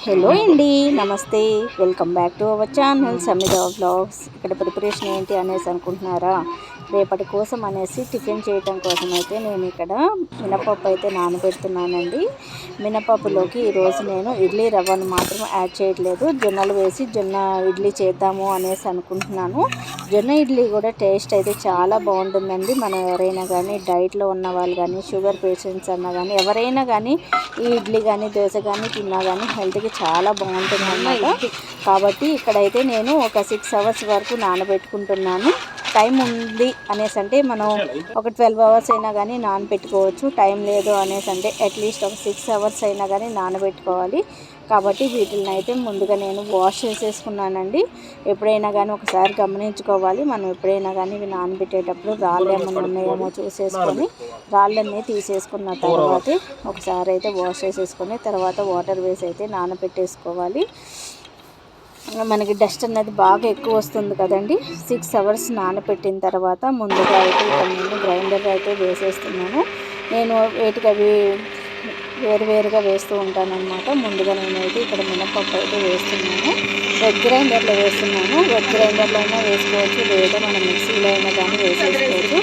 Hello అండి, నమస్తే. Welcome back to our channel Samitha vlogs. ఇక్కడ ప్రిపరేషన్ ఏంటి అనేసి అనుకుంటున్నారా? రేపటి కోసం అనేసి టిఫిన్ చేయటం కోసం అయితే నేను ఇక్కడ మినపప్పు అయితే నానబెడుతున్నానండి. మినపప్పులోకి ఈరోజు నేను ఇడ్లీ రవ్వను మాత్రం యాడ్ చేయట్లేదు, జొన్నలు వేసి జొన్న ఇడ్లీ చేద్దాము అనేసి అనుకుంటున్నాను. జొన్న ఇడ్లీ కూడా టేస్ట్ అయితే చాలా బాగుంటుందండి. మనం ఎవరైనా కానీ డైట్లో ఉన్న వాళ్ళు కానీ, షుగర్ పేషెంట్స్ అన్నా కానీ, ఎవరైనా కానీ ఈ ఇడ్లీ కానీ దోశ కానీ తిన్నా కానీ హెల్త్కి చాలా బాగుంటుంది అన్నమాట. కాబట్టి ఇక్కడైతే నేను ఒక 6 అవర్స్ వరకు నానబెట్టుకుంటున్నాను. టైం ఉంది అనేసి అంటే మనం ఒక 12 అవర్స్ అయినా కానీ నానబెట్టుకోవచ్చు. టైం లేదు అనేసి అంటే అట్లీస్ట్ ఒక 6 అవర్స్ అయినా కానీ నానబెట్టుకోవాలి. కాబట్టి వీటిని అయితే ముందుగా నేను వాష్ చేసేసుకున్నానండి. ఎప్పుడైనా కానీ ఒకసారి గమనించుకోవాలి. మనం ఎప్పుడైనా కానీ ఇవి నానబెట్టేటప్పుడు రాళ్ళు ఏమైనా ఉన్నాయేమో చూసేసుకొని రాళ్ళన్నీ తీసేసుకున్న తర్వాత ఒకసారి అయితే వాష్ చేసేసుకొని తర్వాత వాటర్ వేసి అయితే నానబెట్టేసుకోవాలి. మనకి డస్ట్ అనేది బాగా ఎక్కువ వస్తుంది కదండి. 6 అవర్స్ నానబెట్టిన తర్వాత ముందుగా అయితే ఇక్కడ నేను గ్రైండర్ అయితే వేసేస్తున్నాను. నేను వేటికి అవి వేరువేరుగా వేస్తూ ఉంటానన్నమాట. ముందుగా నేనైతే ఇక్కడ మినపప్పు అయితే వేస్తున్నాను. వెజ్ గ్రైండర్లో వేస్తున్నాను. వెజ్ గ్రైండర్లో అయినా వేసుకోవచ్చు, లేదా మనం మిక్సీలో అయినా కానీ వేసేసుకోవచ్చు.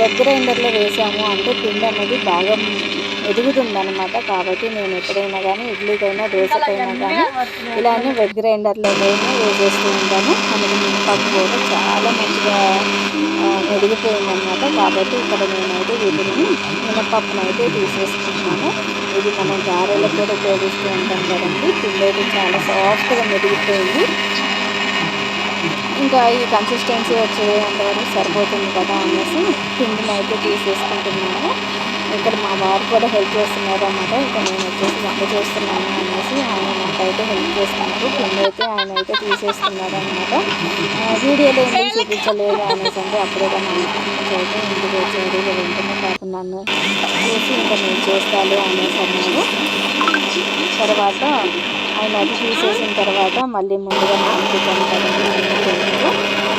వెజ్ గ్రైండర్లో వేసాము అంటే పిండి అనేది బాగా ఎదుగుతుందన్నమాట. కాబట్టి నేను ఎప్పుడైనా కానీ ఇడ్లీకైనా దోశకైనా కానీ ఇలానే వెజ్ గ్రైండర్లోనే వేసేస్తూ ఉంటాను. మనకి మినపప్పు కూడా చాలా మంచిగా ఎదిగిపోయిందన్నమాట. కాబట్టి ఇక్కడ నేనైతే వీటిని మినపప్పును అయితే తీసేసుకుంటున్నాను. ఇది మనం గారెలకు కూడా ఉపయోగిస్తూ ఉంటాం కదండి. పిండి అయితే చాలా సాఫ్ట్గా మెదిగిపోయింది. ఇంకా ఈ కన్సిస్టెన్సీ వచ్చేంతవరకు సరిపోతుంది కదా అనేసి పిండిని అయితే తీసేసుకుంటున్నాను. ఇక్కడ మా వారు కూడా హెల్ప్ చేస్తున్నారు అన్నమాట. ఇక్కడ నేను వచ్చేసి వంట చేస్తున్నాను అనేసి ఆయన నాకైతే హెల్ప్ చేస్తున్నారు. పిండి అయితే ఆయన అయితే తీసేస్తున్నారు అనమాట. వీడియోలో ఎందుకు చూపించలేదు అనేసి అంటే అప్పుడే కానీ అయితే ఇంటికి వచ్చాడు. వెంటనే పాపం నన్ను చూసి ఇంకా నేను చేస్తాను అనేసి అన్నారు. తర్వాత ఆయన అది తీసేసిన తర్వాత మళ్ళీ ముందుగా నానబెట్టాను కదండి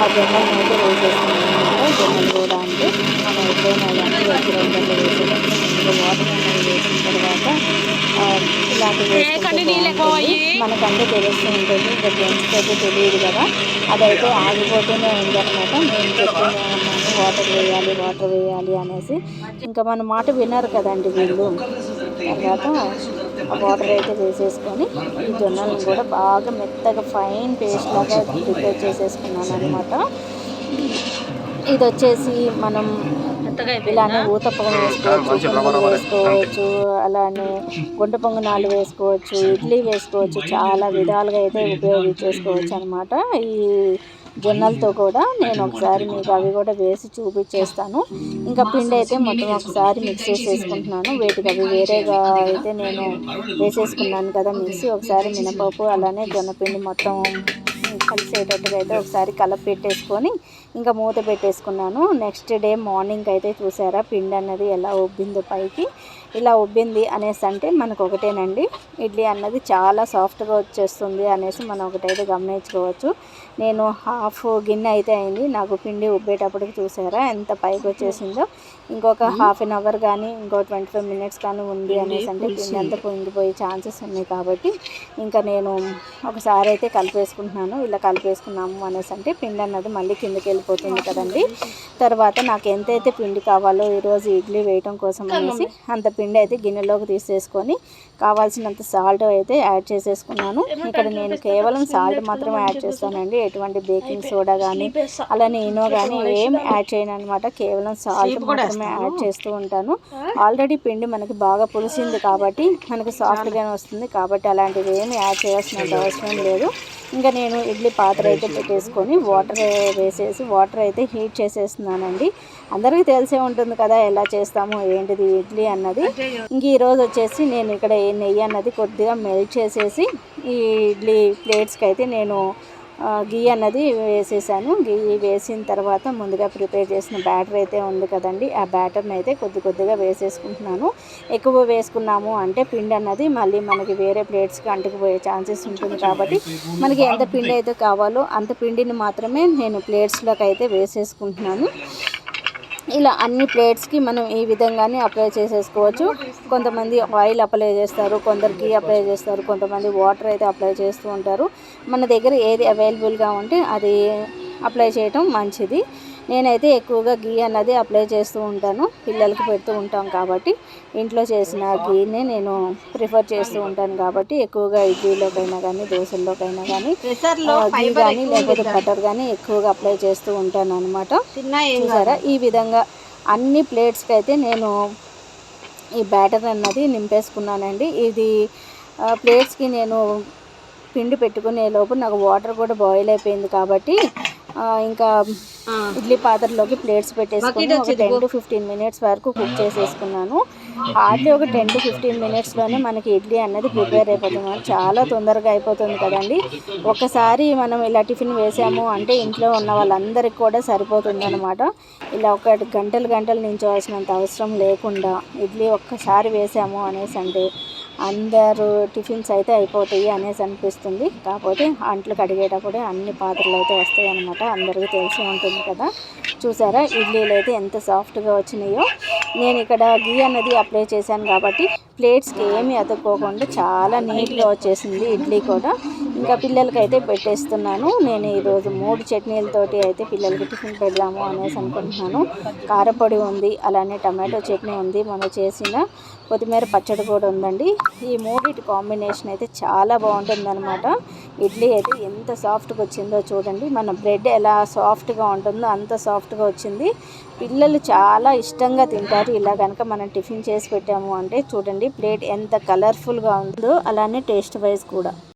ఆ జొన్నలను అయితే వేసేస్తున్నాను అనమాట. జొన్నలు కూడా అంటే మనం ఎప్పుడైనా కానీ వెజ్ గ్రైండర్లో వేసేటప్పుడు ముందుగా వాటర్ అనేది వేసిన తర్వాత ఇలాంటివి వేసుకుంటే మనకంటే తెలుస్తూ ఉంటుంది. ఇంకా జెంట్స్కి అయితే తెలియదు కదా, అదైతే ఆగిపోతూనే ఉందన్నమాట. నేను చెప్తూనే ఉన్నాను వాటర్ వేయాలి అనేసి. ఇంకా మన మాట వినరు కదండి వీళ్ళు. తర్వాత ఆ వాటర్ అయితే వేసేసుకొని ఈ జొన్నలను కూడా బాగా మెత్తగా ఫైన్ పేస్ట్ లాగా ప్రిపేర్ చేసేసుకున్నాను అనమాట. ఇది వచ్చేసి మనం ఇలానే ఊత పొంగు వేసుకోవచ్చు, పొంగులు వేసుకోవచ్చు, అలానే గుంట పొంగనాలు వేసుకోవచ్చు, ఇడ్లీ వేసుకోవచ్చు, చాలా విధాలుగా అయితే ఉపయోగించేసుకోవచ్చు అనమాట. ఈ జొన్నలతో కూడా నేను ఒకసారి మీకు అవి కూడా వేసి చూపించేస్తాను. ఇంకా పిండి అయితే మొత్తం ఒకసారి మిక్స్ చేసేసుకుంటున్నాను. వీటికి అవి వేరేగా అయితే నేను వేసేసుకున్నాను కదా మిక్సీ. ఒకసారి మినపప్పు అలానే జొన్నపిండి మొత్తం కలిసేటట్టుగా అయితే ఒకసారి పెట్టేసుకొని ఇంకా మూత పెట్టేసుకున్నాను. నెక్స్ట్ డే మార్నింగ్ అయితే చూసారా పిండి అన్నది ఎలా ఉబ్బిందో పైకి. ఇలా ఉబ్బింది అనేసి అంటే మనకు ఒకటేనండి, ఇడ్లీ అన్నది చాలా సాఫ్ట్గా వచ్చేస్తుంది అనేసి మనం ఒకటైతే గమనించుకోవచ్చు. నేను హాఫ్ గిన్నె అయితే అయింది నాకు పిండి ఉబ్బేటప్పటికి. చూసారా ఎంత పైకి వచ్చేసిందో. ఇంకొక హాఫ్ అన్ అవర్ కానీ ఇంకో 25 మినిట్స్ కానీ ఉంది అనేసి అంటే పిండి అంతా పొంగిపోయే ఛాన్సెస్ ఉన్నాయి. కాబట్టి ఇంకా నేను ఒకసారి అయితే కలిపేసుకుంటున్నాను. ఇలా కలిపేసుకున్నాము అనేసి అంటే పిండి అన్నది మళ్ళీ కిందకి వెళ్ళిపోతుంది కదండి. తర్వాత నాకు ఎంతైతే పిండి కావాలో ఈరోజు ఇడ్లీ వేయటం కోసం అనేసి అంత పిండి అయితే గిన్నెలోకి తీసేసుకొని కావాల్సినంత సాల్ట్ అయితే యాడ్ చేసేసుకున్నాను. ఇక్కడ నేను కేవలం సాల్ట్ మాత్రమే యాడ్ చేస్తానండి. ఎటువంటి బేకింగ్ సోడా కానీ అలానే ఇనో కానీ ఏం యాడ్ చేయను అనమాట. కేవలం సాల్ట్ మాత్రమే యాడ్ చేస్తూ ఉంటాను. ఆల్రెడీ పిండి మనకి బాగా పులిసింది కాబట్టి మనకి సాఫ్ట్గానే వస్తుంది. కాబట్టి అలాంటివి ఏమి యాడ్ చేయాల్సిన అవసరం లేదు. ఇంకా నేను ఇడ్లీ పాత్ర అయితే పెట్టేసుకొని వాటర్ వేసేసి వాటర్ అయితే హీట్ చేసేస్తున్నానండి. అందరికీ తెలిసే ఉంటుంది కదా ఎలా చేస్తామో ఏంటిది ఇడ్లీ అన్నది. ఇంక ఈరోజు వచ్చేసి నేను ఇక్కడ నెయ్యి అన్నది కొద్దిగా మెల్ట్ చేసేసి ఈ ఇడ్లీ ప్లేట్స్కి అయితే నేను గీ అన్నది వేసేసాను. గీ వేసిన తర్వాత ముందుగా ప్రిపేర్ చేసిన బ్యాటర్ అయితే ఉంది కదండి, ఆ బ్యాటర్ని అయితే కొద్దిగా వేసేసుకుంటున్నాను. ఎక్కువ వేసుకున్నాము అంటే పిండి అన్నది మళ్ళీ మనకి వేరే ప్లేట్స్కి అంటుకుపోయే ఛాన్సెస్ ఉంటుంది. కాబట్టి మనకి ఎంత పిండి అయితే కావాలో అంత పిండిని మాత్రమే నేను ప్లేట్స్లోకి అయితే వేసేసుకుంటున్నాను. ఇలా అన్ని ప్లేట్స్కి మనం ఈ విధంగానే అప్లై చేసేసుకోవచ్చు. కొంతమంది ఆయిల్ అప్లై చేస్తారు, కొందరు గీ అప్లై చేస్తారు, కొంతమంది వాటర్ అయితే అప్లై చేస్తూ ఉంటారు. మన దగ్గర ఏది అవైలబుల్గా ఉంటే అది అప్లై చేయటం మంచిది. నేనైతే ఎక్కువగా గీ అన్నది అప్లై చేస్తూ ఉంటాను, పిల్లలకి పెడుతూ ఉంటాం కాబట్టి ఇంట్లో చేసిన గీనే నేను ప్రిఫర్ చేస్తూ ఉంటాను. కాబట్టి ఎక్కువగా ఇడ్లీలోకైనా కానీ దోశల్లోకైనా కానీ గీ కానీ లేకపోతే బటర్ కానీ ఎక్కువగా అప్లై చేస్తూ ఉంటాను అనమాట. చూసారా, ఈ విధంగా అన్ని ప్లేట్స్కి అయితే నేను ఈ బ్యాటర్ అన్నది నింపేసుకున్నానండి. ఇది ప్లేట్స్కి నేను పిండి పెట్టుకునే లోపు నాకు వాటర్ కూడా బాయిల్ అయిపోయింది కాబట్టి ఇంకా ఇడ్లీ పాత్రలోకి ప్లేట్స్ పెట్టేసుకుని ఒక 10 to 15 మినిట్స్ వరకు కుక్ చేసేసుకున్నాను. హార్డ్లీ ఒక 10 to 15 మినిట్స్లోనే మనకి ఇడ్లీ అన్నది ప్రిపేర్ అయిపోతుంది. చాలా తొందరగా అయిపోతుంది కదండి. ఒకసారి మనం ఇలా టిఫిన్ వేసాము అంటే ఇంట్లో ఉన్న వాళ్ళందరికీ కూడా సరిపోతుంది అనమాట. ఇలా ఒక గంటలు నించోవాల్సినంత అవసరం లేకుండా ఇడ్లీ ఒక్కసారి వేసాము అనేసి అంటే అందరూ టిఫిన్స్ అయితే అయిపోతాయి అనేసి అనిపిస్తుంది. కాకపోతే అంట్లు కడిగేటప్పుడే అన్ని పాత్రలు అయితే వస్తాయి అన్నమాట, అందరికీ తెలిసి ఉంటుంది కదా. చూసారా ఇడ్లీలు అయితే ఎంత సాఫ్ట్గా వచ్చినాయో. నేను ఇక్కడ గీ అన్నది అప్లై చేశాను కాబట్టి ప్లేట్స్కి ఏమీ అతుక్కోకుండా చాలా నీట్గా వచ్చేసింది ఇడ్లీ కూడా. ఇంకా పిల్లలకి అయితే పెట్టేస్తున్నాను. నేను ఈరోజు 3 చట్నీలతోటి అయితే పిల్లలకి టిఫిన్ పెడదాము అనేసి అనుకుంటున్నాను. కారపొడి ఉంది, అలానే టమాటో చట్నీ ఉంది, మనం చేసిన కొత్తిమీర పచ్చడి కూడా ఉందండి. ఈ మూడిటి కాంబినేషన్ అయితే చాలా బాగుంటుందన్నమాట. ఇడ్లీ అయితే ఎంత సాఫ్ట్గా వచ్చిందో చూడండి. మన బ్రెడ్ ఎలా సాఫ్ట్గా ఉంటుందో అంత సాఫ్ట్గా వచ్చింది. పిల్లలు చాలా ఇష్టంగా తింటారు ఇలా కనుక మనం టిఫిన్ చేసి పెట్టాము అంటే. చూడండి ప్లేట్ ఎంత కలర్ఫుల్గా ఉందో, అలానే టేస్ట్ వైజ్ కూడా.